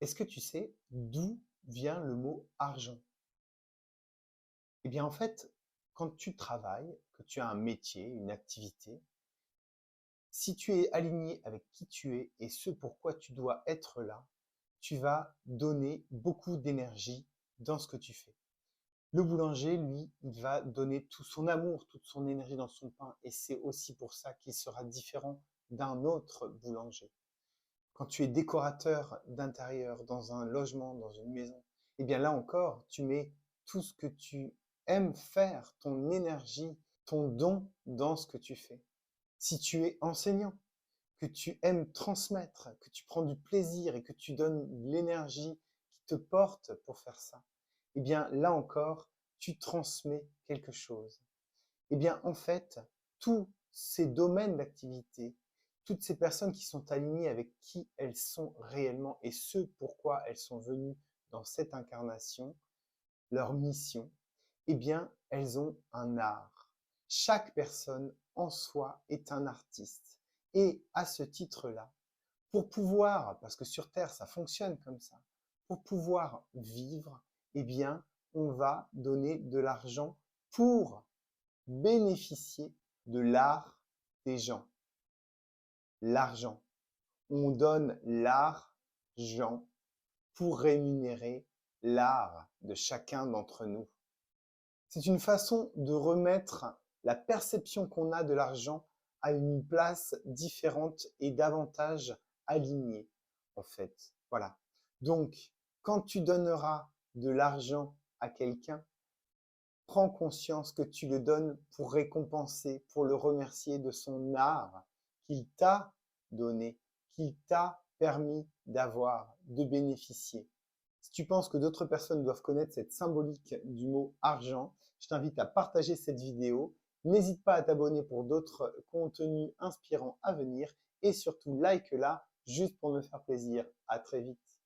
Est-ce que tu sais d'où vient le mot argent? Eh bien, en fait, quand tu travailles, que tu as un métier, une activité, si tu es aligné avec qui tu es et ce pourquoi tu dois être là, tu vas donner beaucoup d'énergie dans ce que tu fais. Le boulanger, lui, il va donner tout son amour, toute son énergie dans son pain et c'est aussi pour ça qu'il sera différent d'un autre boulanger. Quand tu es décorateur d'intérieur dans un logement, dans une maison, eh bien là encore, tu mets tout ce que tu aimes faire, ton énergie, ton don dans ce que tu fais. Si tu es enseignant, que tu aimes transmettre, que tu prends du plaisir et que tu donnes l'énergie qui te porte pour faire ça, eh bien là encore, tu transmets quelque chose. Eh bien, en fait, tous ces domaines d'activité, toutes ces personnes qui sont alignées avec qui elles sont réellement et ce pourquoi elles sont venues dans cette incarnation, leur mission, eh bien, elles ont un art. Chaque personne en soi est un artiste. Et à ce titre-là, pour pouvoir, parce que sur Terre, ça fonctionne comme ça, pour pouvoir vivre, eh bien, on va donner de l'argent pour bénéficier de l'art des gens. L'argent. On donne l'argent pour rémunérer l'art de chacun d'entre nous. C'est une façon de remettre la perception qu'on a de l'argent à une place différente et davantage alignée, en fait. Voilà. Donc, quand tu donneras de l'argent à quelqu'un, prends conscience que tu le donnes pour récompenser, pour le remercier de son art qu'il t'a donné, qu'il t'a permis d'avoir, de bénéficier. Si tu penses que d'autres personnes doivent connaître cette symbolique du mot argent, je t'invite à partager cette vidéo. N'hésite pas à t'abonner pour d'autres contenus inspirants à venir et surtout like-la juste pour me faire plaisir. À très vite.